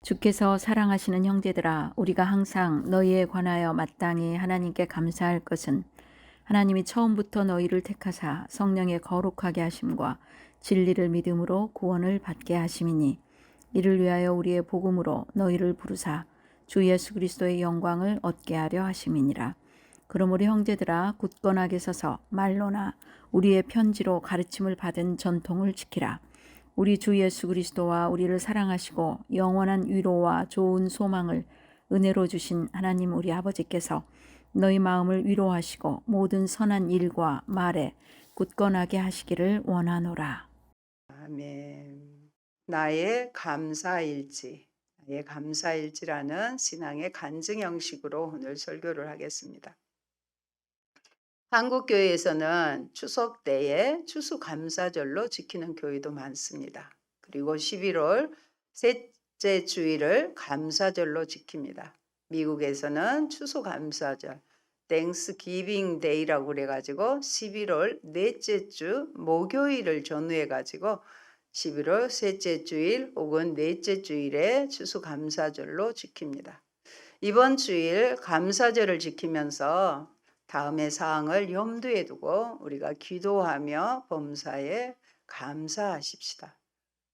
주께서 사랑하시는 형제들아, 우리가 항상 너희에 관하여 마땅히 하나님께 감사할 것은 하나님이 처음부터 너희를 택하사 성령의 거룩하게 하심과 진리를 믿음으로 구원을 받게 하심이니, 이를 위하여 우리의 복음으로 너희를 부르사 주 예수 그리스도의 영광을 얻게 하려 하심이니라. 그러므로 형제들아, 굳건하게 서서 말로나 우리의 편지로 가르침을 받은 전통을 지키라. 우리 주 예수 그리스도와 우리를 사랑하시고 영원한 위로와 좋은 소망을 은혜로 주신 하나님 우리 아버지께서 너희 마음을 위로하시고 모든 선한 일과 말에 굳건하게 하시기를 원하노라. 아멘. 나의 감사일지, 나의 감사일지라는 신앙의 간증 형식으로 오늘 설교를 하겠습니다. 한국 교회에서는 추석 때에 추수감사절로 지키는 교회도 많습니다. 그리고 11월 셋째 주일을 감사절로 지킵니다. 미국에서는 추수감사절, 땡스기빙 데이라고 그래가지고 11월 넷째 주 목요일을 전후해가지고 11월 셋째 주일 혹은 넷째 주일에 추수감사절로 지킵니다. 이번 주일 감사절을 지키면서 다음의 사항을 염두에 두고 우리가 기도하며 범사에 감사하십시다.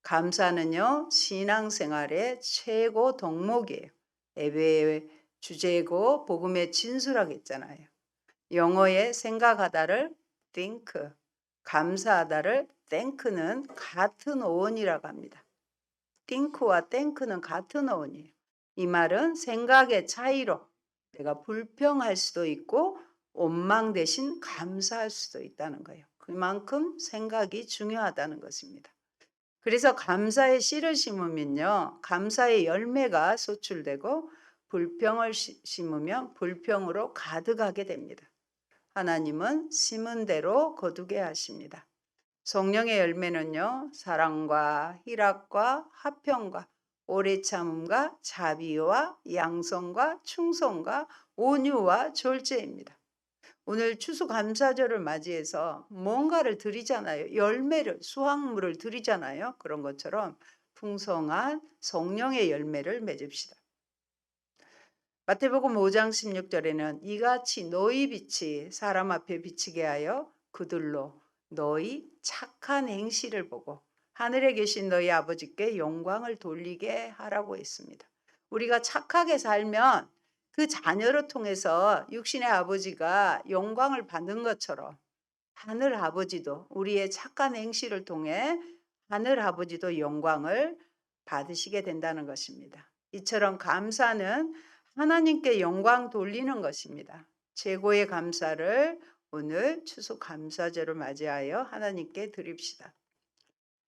감사는요, 신앙생활의 최고 덕목이에요. 예배의 주제고 복음의 진수라겠잖아요. 영어의 생각하다를 think, 감사하다를 thank는 같은 어원이라고 합니다. think와 thank는 같은 어원이에요. 이 말은 생각의 차이로 내가 불평할 수도 있고 원망 대신 감사할 수도 있다는 거예요. 그만큼 생각이 중요하다는 것입니다. 그래서 감사의 씨를 심으면요, 감사의 열매가 소출되고 불평을 심으면 불평으로 가득하게 됩니다. 하나님은 심은 대로 거두게 하십니다. 성령의 열매는요, 사랑과 희락과 화평과 오래 참음과 자비와 양성과 충성과 온유와 절제입니다. 오늘 추수감사절을 맞이해서 뭔가를 드리잖아요. 열매를, 수확물을 드리잖아요. 그런 것처럼 풍성한 성령의 열매를 맺읍시다. 마태복음 5장 16절에는 이같이 너희 빛이 사람 앞에 비치게 하여 그들로 너희 착한 행실을 보고 하늘에 계신 너희 아버지께 영광을 돌리게 하라고 했습니다. 우리가 착하게 살면 그 자녀를 통해서 육신의 아버지가 영광을 받는 것처럼 하늘 아버지도 우리의 착한 행실을 통해 하늘 아버지도 영광을 받으시게 된다는 것입니다. 이처럼 감사는 하나님께 영광 돌리는 것입니다. 최고의 감사를 오늘 추수감사절을 맞이하여 하나님께 드립시다.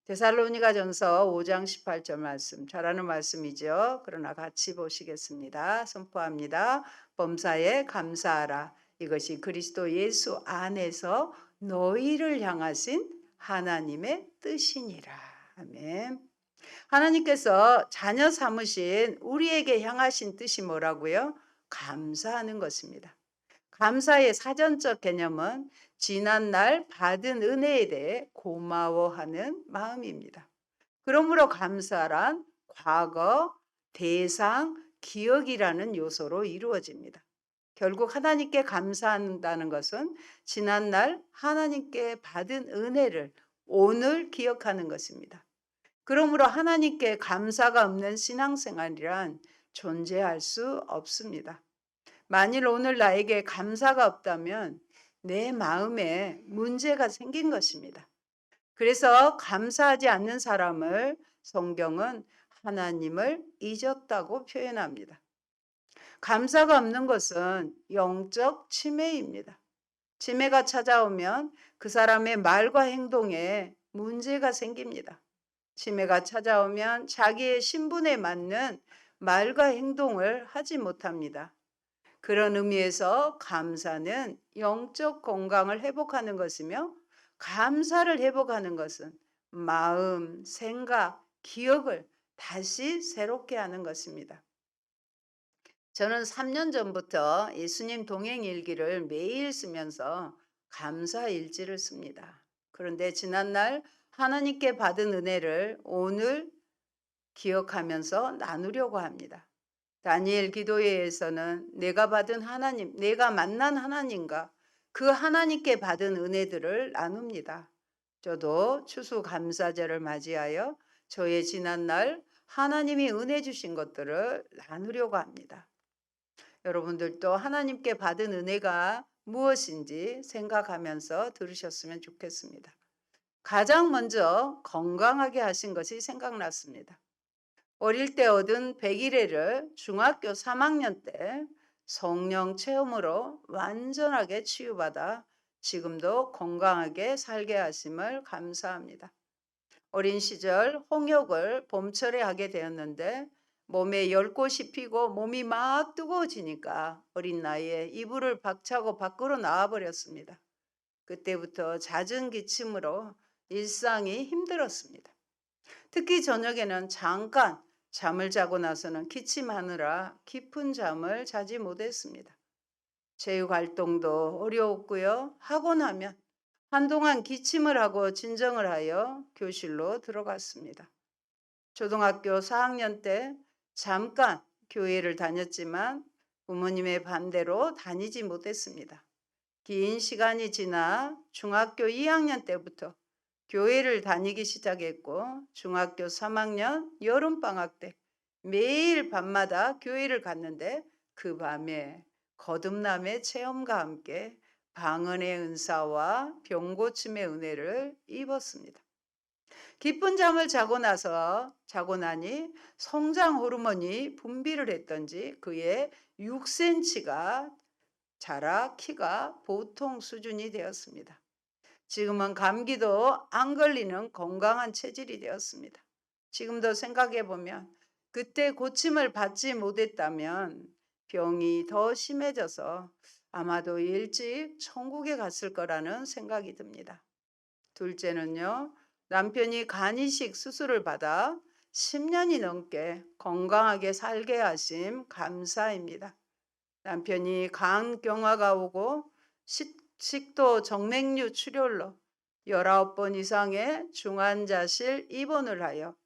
데살로니가전서 5장 18절 말씀, 잘하는 말씀이죠. 그러나 같이 보시겠습니다. 선포합니다. 범사에 감사하라. 이것이 그리스도 예수 안에서 너희를 향하신 하나님의 뜻이니라. 아멘. 하나님께서 자녀 삼으신 우리에게 향하신 뜻이 뭐라고요? 감사하는 것입니다. 감사의 사전적 개념은 지난날 받은 은혜에 대해 고마워하는 마음입니다. 그러므로 감사란 과거, 대상, 기억이라는 요소로 이루어집니다. 결국 하나님께 감사한다는 것은 지난날 하나님께 받은 은혜를 오늘 기억하는 것입니다. 그러므로 하나님께 감사가 없는 신앙생활이란 존재할 수 없습니다. 만일 오늘 나에게 감사가 없다면 내 마음에 문제가 생긴 것입니다. 그래서 감사하지 않는 사람을 성경은 하나님을 잊었다고 표현합니다. 감사가 없는 것은 영적 치매입니다. 치매가 찾아오면 그 사람의 말과 행동에 문제가 생깁니다. 치매가 찾아오면 자기의 신분에 맞는 말과 행동을 하지 못합니다. 그런 의미에서 감사는 영적 건강을 회복하는 것이며 감사를 회복하는 것은 마음, 생각, 기억을 다시 새롭게 하는 것입니다. 저는 3년 전부터 예수님 동행 일기를 매일 쓰면서 감사 일지를 씁니다. 그런데 지난날 하나님께 받은 은혜를 오늘 기억하면서 나누려고 합니다. 다니엘 기도회에서는 내가 받은 하나님, 내가 만난 하나님과 그 하나님께 받은 은혜들을 나눕니다. 저도 추수감사제를 맞이하여 저의 지난날 하나님이 은혜 주신 것들을 나누려고 합니다. 여러분들도 하나님께 받은 은혜가 무엇인지 생각하면서 들으셨으면 좋겠습니다. 가장 먼저 건강하게 하신 것이 생각났습니다. 어릴 때 얻은 백일해를 중학교 3학년 때 성령 체험으로 완전하게 치유받아 지금도 건강하게 살게 하심을 감사합니다. 어린 시절 홍역을 봄철에 하게 되었는데 몸에 열꽃이 피고 몸이 막 뜨거워지니까 어린 나이에 이불을 박차고 밖으로 나와버렸습니다. 그때부터 잦은 기침으로 일상이 힘들었습니다. 특히 저녁에는 잠깐 잠을 자고 나서는 기침하느라 깊은 잠을 자지 못했습니다. 체육 활동도 어려웠고요. 하고 나면 한동안 기침을 하고 진정을 하여 교실로 들어갔습니다. 초등학교 4학년 때 잠깐 교회를 다녔지만 부모님의 반대로 다니지 못했습니다. 긴 시간이 지나 중학교 2학년 때부터 교회를 다니기 시작했고 중학교 3학년 여름방학 때 매일 밤마다 교회를 갔는데 그 밤에 거듭남의 체험과 함께 방언의 은사와 병고침의 은혜를 입었습니다. 깊은 잠을 자고 나니 성장 호르몬이 분비를 했던지 그의 6cm가 자라 키가 보통 수준이 되었습니다. 지금은 감기도 안 걸리는 건강한 체질이 되었습니다. 지금도 생각해 보면 그때 고침을 받지 못했다면 병이 더 심해져서 아마도 일찍 천국에 갔을 거라는 생각이 듭니다. 둘째는요, 남편이 간이식 수술을 받아 10년이 넘게 건강하게 살게 하심 감사입니다. 남편이 간경화가 오고 식도 정맥류 출혈로 19번 이상의 중환자실 입원을 하여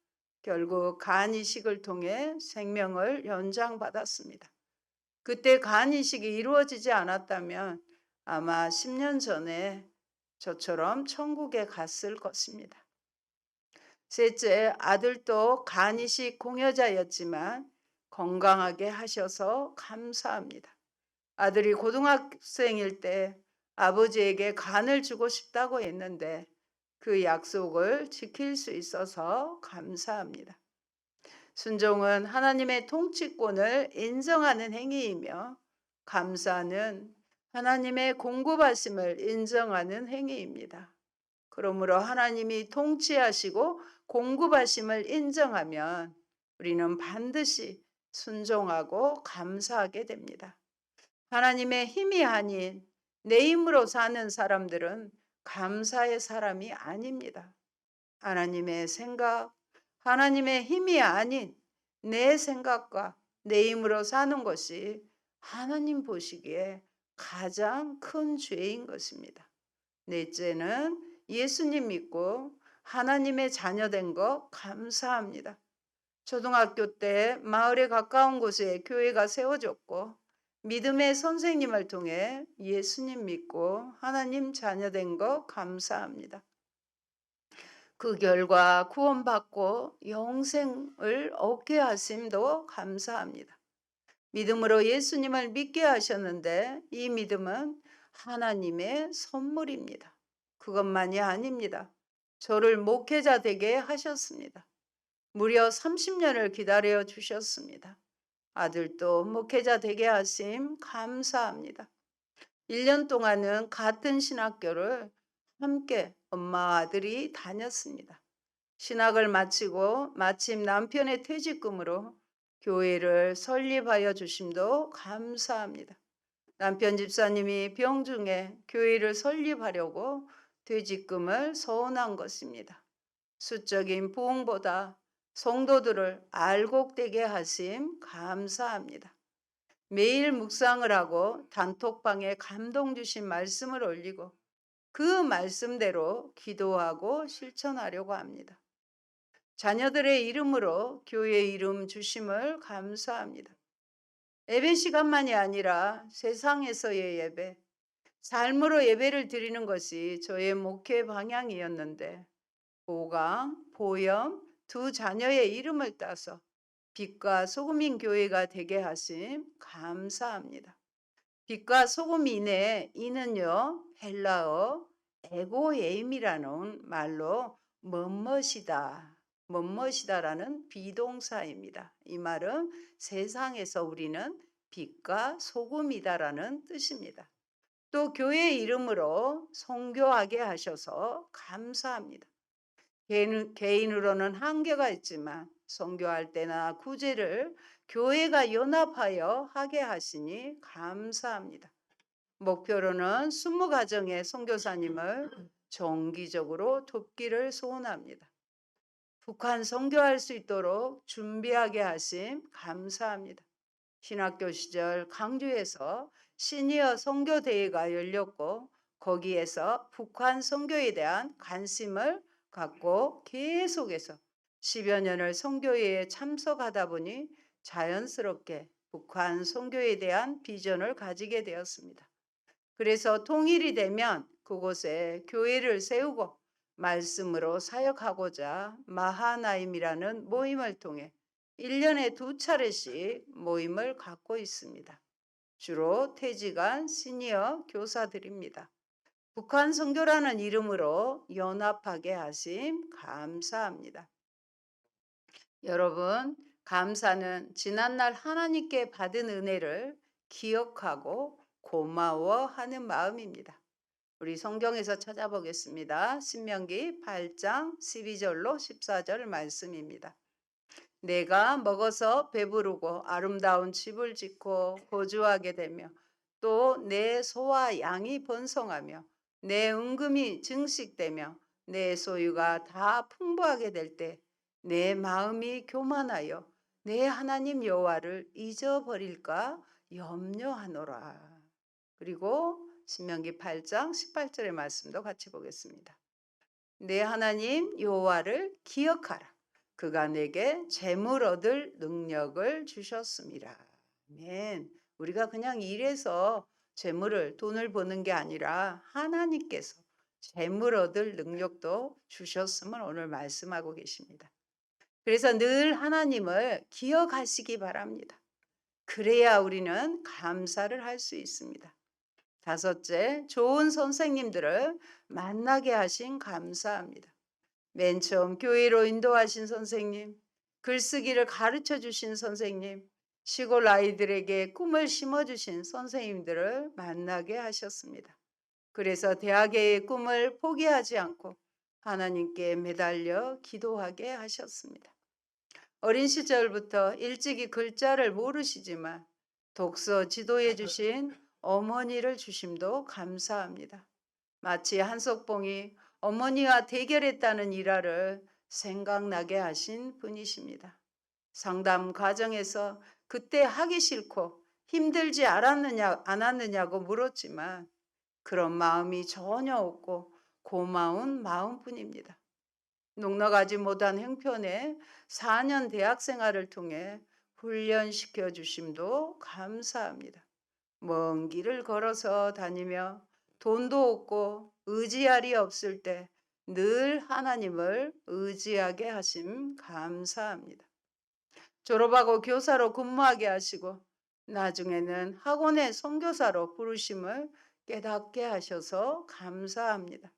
결국 간 이식을 통해 생명을 연장받았습니다. 그때 간 이식이 이루어지지 않았다면 아마 10년 전에 저처럼 천국에 갔을 것입니다. 셋째, 아들도 간 이식 공여자였지만 건강하게 하셔서 감사합니다. 아들이 고등학생일 때 아버지에게 간을 주고 싶다고 했는데 그 약속을 지킬 수 있어서 감사합니다. 순종은 하나님의 통치권을 인정하는 행위이며 감사는 하나님의 공급하심을 인정하는 행위입니다. 그러므로 하나님이 통치하시고 공급하심을 인정하면 우리는 반드시 순종하고 감사하게 됩니다. 하나님의 힘이 아닌 내 힘으로 사는 사람들은 감사의 사람이 아닙니다. 하나님의 생각, 하나님의 힘이 아닌 내 생각과 내 힘으로 사는 것이 하나님 보시기에 가장 큰 죄인 것입니다. 넷째는 예수님 믿고 하나님의 자녀된 거 감사합니다. 초등학교 때 마을에 가까운 곳에 교회가 세워졌고 믿음의 선생님을 통해 예수님 믿고 하나님 자녀된 거 감사합니다. 그 결과 구원받고 영생을 얻게 하심도 감사합니다. 믿음으로 예수님을 믿게 하셨는데 이 믿음은 하나님의 선물입니다. 그것만이 아닙니다. 저를 목회자 되게 하셨습니다. 무려 30년을 기다려 주셨습니다. 아들도 목회자 되게 하심 감사합니다. 1년 동안은 같은 신학교를 함께 엄마와 아들이 다녔습니다. 신학을 마치고 마침 남편의 퇴직금으로 교회를 설립하여 주심도 감사합니다. 남편 집사님이 병중에 교회를 설립하려고 퇴직금을 서운한 것입니다. 수적인 부흥보다 성도들을 알곡되게 하심 감사합니다. 매일 묵상을 하고 단톡방에 감동 주신 말씀을 올리고 그 말씀대로 기도하고 실천하려고 합니다. 자녀들의 이름으로 교회 이름 주심을 감사합니다. 예배 시간만이 아니라 세상에서의 예배, 삶으로 예배를 드리는 것이 저의 목회 방향이었는데 보강, 보염 두 자녀의 이름을 따서 빛과 소금인 교회가 되게 하심 감사합니다. 빛과 소금이네 이는요 헬라어 에고예임이라는 말로 멋멋이다라는 비동사입니다. 이 말은 세상에서 우리는 빛과 소금이다라는 뜻입니다. 또 교회 이름으로 선교하게 하셔서 감사합니다. 개인으로는 한계가 있지만 선교할 때나 구제를 교회가 연합하여 하게 하시니 감사합니다. 목표로는 20가정의 선교사님을 정기적으로 돕기를 소원합니다. 북한 선교할 수 있도록 준비하게 하심 감사합니다. 신학교 시절 강주에서 시니어 선교 대회가 열렸고 거기에서 북한 선교에 대한 관심을 갖고 계속해서 10여 년을 선교회에 참석하다 보니 자연스럽게 북한 선교에 대한 비전을 가지게 되었습니다. 그래서 통일이 되면 그곳에 교회를 세우고 말씀으로 사역하고자 마하나임이라는 모임을 통해 1년에 2차례씩 모임을 갖고 있습니다. 주로 퇴직한 시니어 교사들입니다. 북한 선교라는 이름으로 연합하게 하심 감사합니다. 여러분, 감사는 지난날 하나님께 받은 은혜를 기억하고 고마워하는 마음입니다. 우리 성경에서 찾아보겠습니다. 신명기 8장 12절로 14절 말씀입니다. 내가 먹어서 배부르고 아름다운 집을 짓고 거주하게 되며 또 내 소와 양이 번성하며 내 은금이 증식되며 내 소유가 다 풍부하게 될 때 내 마음이 교만하여 내 하나님 여호와를 잊어버릴까 염려하노라. 그리고 신명기 8장 18절의 말씀도 같이 보겠습니다. 내 하나님 여호와를 기억하라. 그가 내게 재물 얻을 능력을 주셨습니다. 아멘. 우리가 그냥 일해서 재물을 돈을 버는 게 아니라 하나님께서 재물 얻을 능력도 주셨음을 오늘 말씀하고 계십니다. 그래서 늘 하나님을 기억하시기 바랍니다. 그래야 우리는 감사를 할 수 있습니다. 다섯째, 좋은 선생님들을 만나게 하신 감사합니다. 맨 처음 교회로 인도하신 선생님, 글쓰기를 가르쳐 주신 선생님, 시골 아이들에게 꿈을 심어주신 선생님들을 만나게 하셨습니다. 그래서 대학의 꿈을 포기하지 않고 하나님께 매달려 기도하게 하셨습니다. 어린 시절부터 일찍이 글자를 모르시지만 독서 지도해 주신 어머니를 주심도 감사합니다. 마치 한석봉이 어머니와 대결했다는 일화를 생각나게 하신 분이십니다. 상담 과정에서 그때 하기 싫고 힘들지 않았느냐고 물었지만 그런 마음이 전혀 없고 고마운 마음뿐입니다. 넉넉하지 못한 형편에 4년 대학 생활을 통해 훈련시켜 주심도 감사합니다. 먼 길을 걸어서 다니며 돈도 없고 의지할이 없을 때 늘 하나님을 의지하게 하심 감사합니다. 졸업하고 교사로 근무하게 하시고 나중에는 학원의 선교사로 부르심을 깨닫게 하셔서 감사합니다.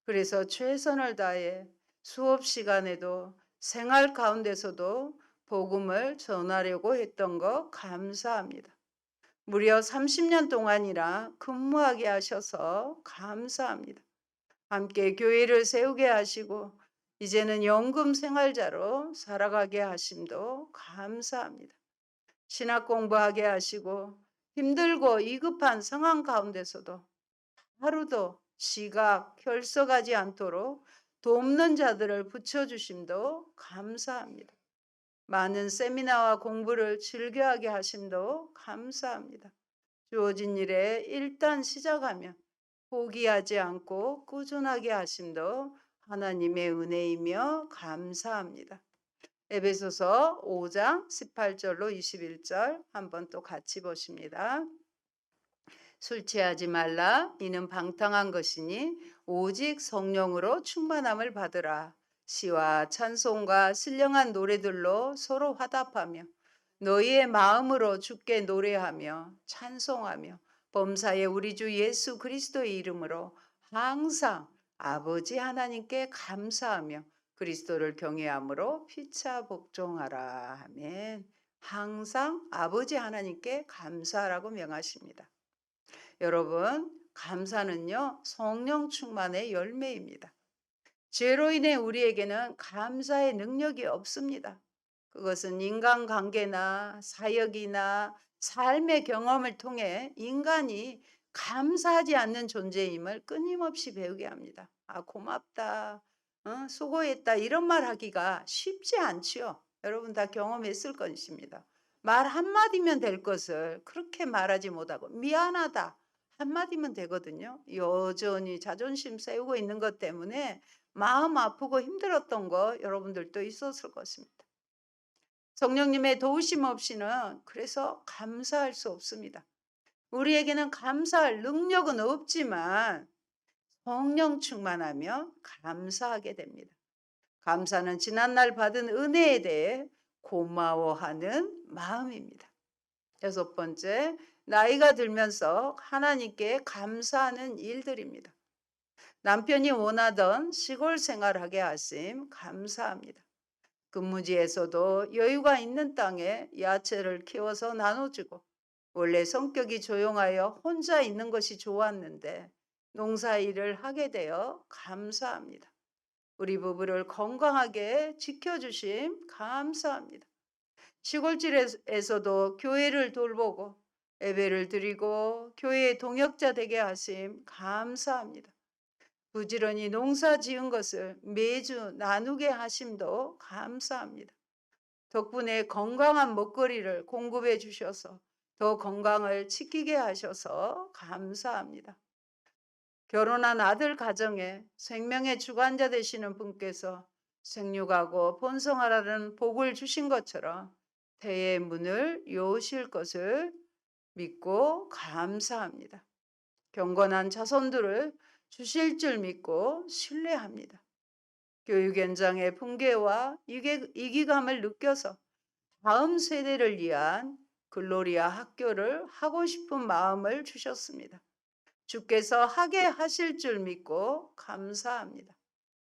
그래서 최선을 다해 수업 시간에도 생활 가운데서도 복음을 전하려고 했던 거 감사합니다. 무려 30년 동안이나 근무하게 하셔서 감사합니다. 함께 교회를 세우게 하시고 이제는 연금 생활자로 살아가게 하심도 감사합니다. 신학 공부하게 하시고 힘들고 위급한 상황 가운데서도 하루도 지각, 결석하지 않도록 돕는 자들을 붙여주심도 감사합니다. 많은 세미나와 공부를 즐겨하게 하심도 감사합니다. 주어진 일에 일단 시작하면 포기하지 않고 꾸준하게 하심도 하나님의 은혜이며 감사합니다. 에베소서 5장 18절로 21절 한번 또 같이 보십니다. 술 취하지 말라. 이는 방탕한 것이니 오직 성령으로 충만함을 받으라. 시와 찬송과 신령한 노래들로 서로 화답하며 너희의 마음으로 주께 노래하며 찬송하며 범사의 우리 주 예수 그리스도의 이름으로 항상 아버지 하나님께 감사하며 그리스도를 경외함으로 피차 복종하라. 아멘. 항상 아버지 하나님께 감사하라고 명하십니다. 여러분, 감사는요, 성령 충만의 열매입니다. 죄로 인해 우리에게는 감사의 능력이 없습니다. 그것은 인간관계나 사역이나 삶의 경험을 통해 인간이 감사하지 않는 존재임을 끊임없이 배우게 합니다. 아, 고맙다. 수고했다. 이런 말 하기가 쉽지 않지요. 여러분 다 경험했을 것입니다. 말 한마디면 될 것을 그렇게 말하지 못하고 미안하다. 한마디면 되거든요. 여전히 자존심 세우고 있는 것 때문에 마음 아프고 힘들었던 거 여러분들도 있었을 것입니다. 성령님의 도우심 없이는 그래서 감사할 수 없습니다. 우리에게는 감사할 능력은 없지만 성령 충만하면 감사하게 됩니다. 감사는 지난날 받은 은혜에 대해 고마워하는 마음입니다. 6번째, 나이가 들면서 하나님께 감사하는 일들입니다. 남편이 원하던 시골 생활하게 하심 감사합니다. 근무지에서도 여유가 있는 땅에 야채를 키워서 나눠주고 원래 성격이 조용하여 혼자 있는 것이 좋았는데 농사일을 하게 되어 감사합니다. 우리 부부를 건강하게 지켜주심 감사합니다. 시골집에서도 교회를 돌보고 예배를 드리고 교회의 동역자 되게 하심 감사합니다. 부지런히 농사 지은 것을 매주 나누게 하심도 감사합니다. 덕분에 건강한 먹거리를 공급해 주셔서 더 건강을 지키게 하셔서 감사합니다. 결혼한 아들 가정에 생명의 주관자 되시는 분께서 생육하고 번성하라는 복을 주신 것처럼 태의 문을 여실 것을 믿고 감사합니다. 경건한 자손들을 주실 줄 믿고 신뢰합니다. 교육 현장의 붕괴와 이기감을 느껴서 다음 세대를 위한 글로리아 학교를 하고 싶은 마음을 주셨습니다. 주께서 하게 하실 줄 믿고 감사합니다.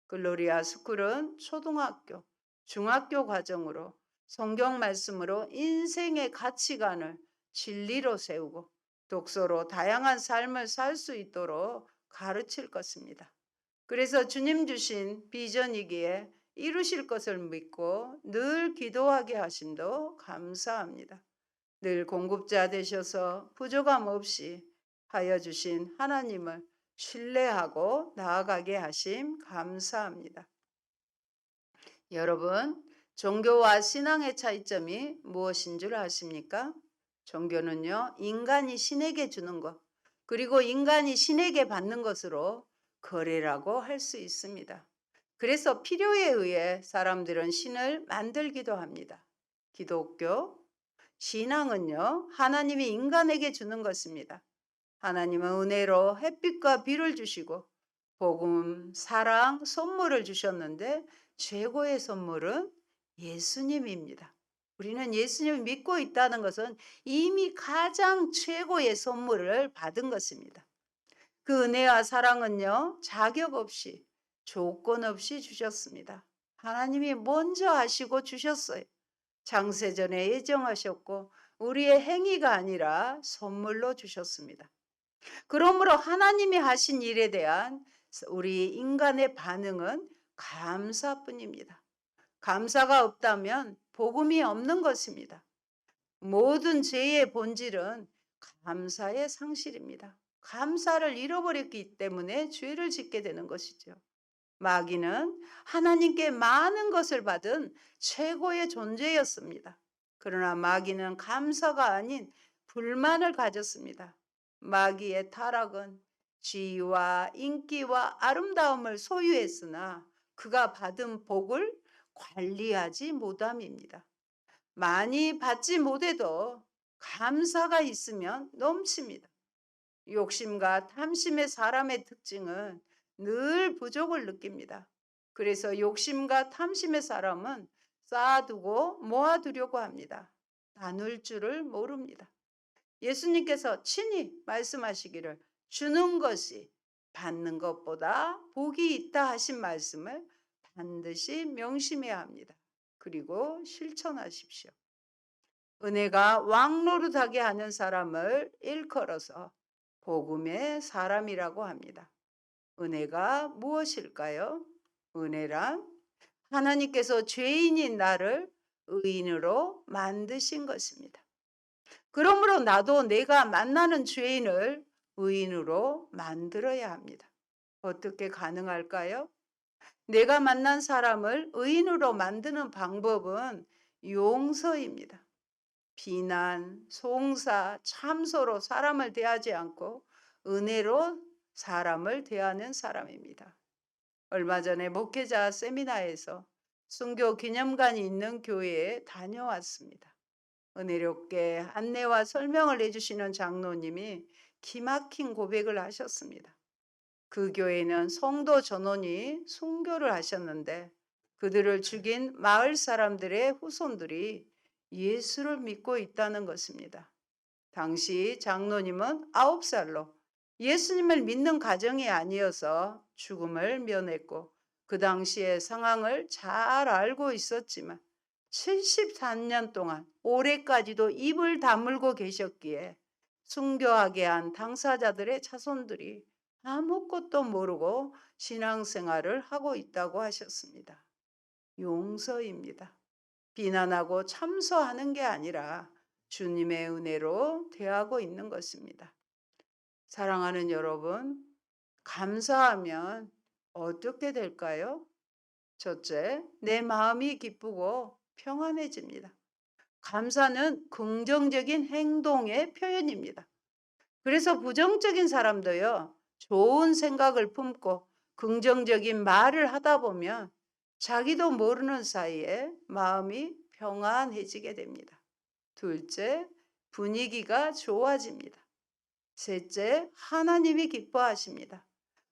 글로리아 스쿨은 초등학교, 중학교 과정으로 성경 말씀으로 인생의 가치관을 진리로 세우고 독서로 다양한 삶을 살 수 있도록 가르칠 것입니다. 그래서 주님 주신 비전이기에 이루실 것을 믿고 늘 기도하게 하심도 감사합니다. 늘 공급자 되셔서 부족함 없이 하여 주신 하나님을 신뢰하고 나아가게 하심 감사합니다. 여러분, 종교와 신앙의 차이점이 무엇인 줄 아십니까? 종교는요, 인간이 신에게 주는 것, 그리고 인간이 신에게 받는 것으로 거래라고 할 수 있습니다. 그래서 필요에 의해 사람들은 신을 만들기도 합니다. 기독교, 신앙은요, 하나님이 인간에게 주는 것입니다. 하나님은 은혜로 햇빛과 비를 주시고 복음, 사랑, 선물을 주셨는데 최고의 선물은 예수님입니다. 우리는 예수님을 믿고 있다는 것은 이미 가장 최고의 선물을 받은 것입니다. 그 은혜와 사랑은요, 자격 없이, 조건 없이 주셨습니다. 하나님이 먼저 하시고 주셨어요. 창세전에 예정하셨고 우리의 행위가 아니라 선물로 주셨습니다. 그러므로 하나님이 하신 일에 대한 우리 인간의 반응은 감사뿐입니다. 감사가 없다면 복음이 없는 것입니다. 모든 죄의 본질은 감사의 상실입니다. 감사를 잃어버렸기 때문에 죄를 짓게 되는 것이죠. 마귀는 하나님께 많은 것을 받은 최고의 존재였습니다. 그러나 마귀는 감사가 아닌 불만을 가졌습니다. 마귀의 타락은 지위와 인기와 아름다움을 소유했으나 그가 받은 복을 관리하지 못함입니다. 많이 받지 못해도 감사가 있으면 넘칩니다. 욕심과 탐심의 사람의 특징은 늘 부족을 느낍니다. 그래서 욕심과 탐심의 사람은 쌓아두고 모아두려고 합니다. 나눌 줄을 모릅니다. 예수님께서 친히 말씀하시기를 주는 것이 받는 것보다 복이 있다 하신 말씀을 반드시 명심해야 합니다. 그리고 실천하십시오. 은혜가 왕노릇하게 하는 사람을 일컬어서 복음의 사람이라고 합니다. 은혜가 무엇일까요? 은혜란 하나님께서 죄인인 나를 의인으로 만드신 것입니다. 그러므로 나도 내가 만나는 죄인을 의인으로 만들어야 합니다. 어떻게 가능할까요? 내가 만난 사람을 의인으로 만드는 방법은 용서입니다. 비난, 송사, 참소로 사람을 대하지 않고 은혜로 사람을 대하는 사람입니다. 얼마 전에 목회자 세미나에서 순교 기념관이 있는 교회에 다녀왔습니다. 은혜롭게 안내와 설명을 해주시는 장로님이 기막힌 고백을 하셨습니다. 그 교회는 성도 전원이 순교를 하셨는데 그들을 죽인 마을 사람들의 후손들이 예수를 믿고 있다는 것입니다. 당시 장로님은 9살로 예수님을 믿는 가정이 아니어서 죽음을 면했고 그 당시의 상황을 잘 알고 있었지만 73년 동안 올해까지도 입을 다물고 계셨기에 순교하게 한 당사자들의 자손들이 아무것도 모르고 신앙생활을 하고 있다고 하셨습니다. 용서입니다. 비난하고 참소하는 게 아니라 주님의 은혜로 대하고 있는 것입니다. 사랑하는 여러분, 감사하면 어떻게 될까요? 첫째, 내 마음이 기쁘고 평안해집니다. 감사는 긍정적인 행동의 표현입니다. 그래서 부정적인 사람도요, 좋은 생각을 품고 긍정적인 말을 하다 보면 자기도 모르는 사이에 마음이 평안해지게 됩니다. 둘째, 분위기가 좋아집니다. 셋째, 하나님이 기뻐하십니다.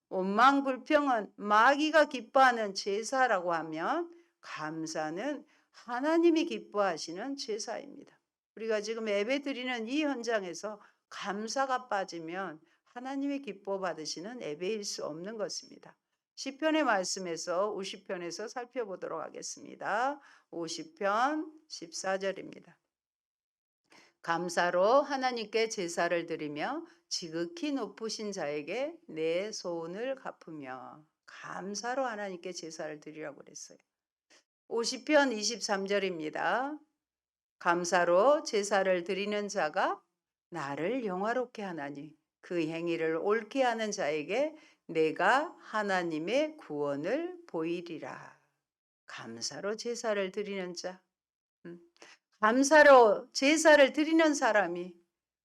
원망 불평은 마귀가 기뻐하는 제사라고 하면 감사는 하나님이 기뻐하시는 제사입니다. 우리가 지금 예배 드리는 이 현장에서 감사가 빠지면 하나님이 기뻐 받으시는 예배일 수 없는 것입니다. 시편의 말씀에서 50편에서 살펴보도록 하겠습니다. 50편 14절입니다. 감사로 하나님께 제사를 드리며 지극히 높으신 자에게 내 소원을 갚으며 감사로 하나님께 제사를 드리라고 그랬어요. 50편 23절입니다. 감사로 제사를 드리는 자가 나를 영화롭게 하나니 그 행위를 옳게 하는 자에게 내가 하나님의 구원을 보이리라. 감사로 제사를 드리는 자. 감사로 제사를 드리는 사람이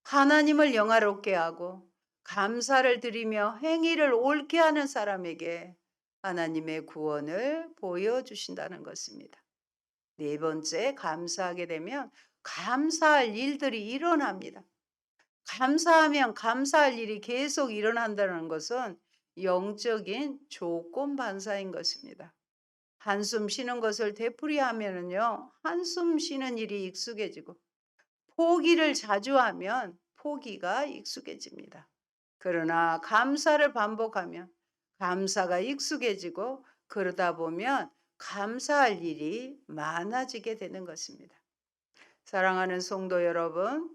하나님을 영화롭게 하고 감사를 드리며 행위를 옳게 하는 사람에게 하나님의 구원을 보여주신다는 것입니다. 네 번째, 감사하게 되면 감사할 일들이 일어납니다. 감사하면 감사할 일이 계속 일어난다는 것은 영적인 조건 반사인 것입니다. 한숨 쉬는 것을 되풀이하면은요, 한숨 쉬는 일이 익숙해지고 포기를 자주 하면 포기가 익숙해집니다. 그러나 감사를 반복하면 감사가 익숙해지고 그러다 보면 감사할 일이 많아지게 되는 것입니다. 사랑하는 성도 여러분,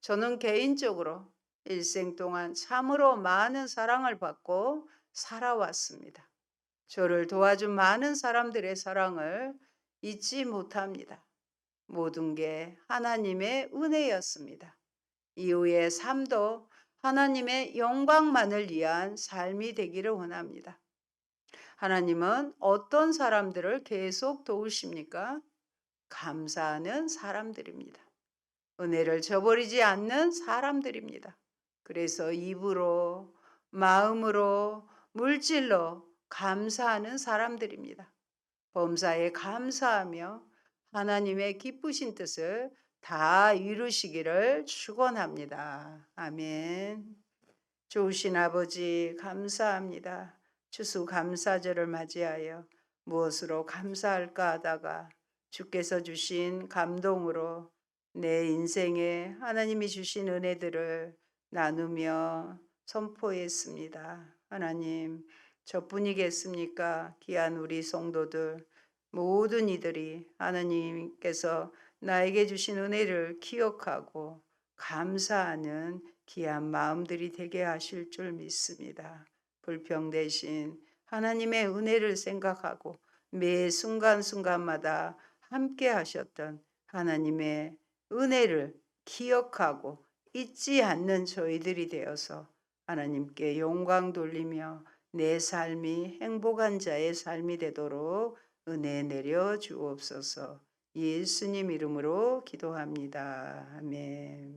저는 개인적으로 일생 동안 참으로 많은 사랑을 받고 살아왔습니다. 저를 도와준 많은 사람들의 사랑을 잊지 못합니다. 모든 게 하나님의 은혜였습니다. 이후의 삶도 하나님의 영광만을 위한 삶이 되기를 원합니다. 하나님은 어떤 사람들을 계속 도우십니까? 감사하는 사람들입니다. 은혜를 저버리지 않는 사람들입니다. 그래서 입으로 마음으로, 물질로 감사하는 사람들입니다. 범사에 감사하며 하나님의 기쁘신 뜻을 다 이루시기를 축원합니다. 아멘. 좋으신 아버지 감사합니다. 추수감사절을 맞이하여 무엇으로 감사할까 하다가 주께서 주신 감동으로 내 인생에 하나님이 주신 은혜들을 나누며 선포했습니다. 하나님, 저뿐이겠습니까? 귀한 우리 성도들, 모든 이들이 하나님께서 나에게 주신 은혜를 기억하고 감사하는 귀한 마음들이 되게 하실 줄 믿습니다. 불평 대신 하나님의 은혜를 생각하고 매 순간순간마다 함께 하셨던 하나님의 은혜를 기억하고 잊지 않는 저희들이 되어서 하나님께 영광 돌리며 내 삶이 행복한 자의 삶이 되도록 은혜 내려 주옵소서. 예수님 이름으로 기도합니다. 아멘.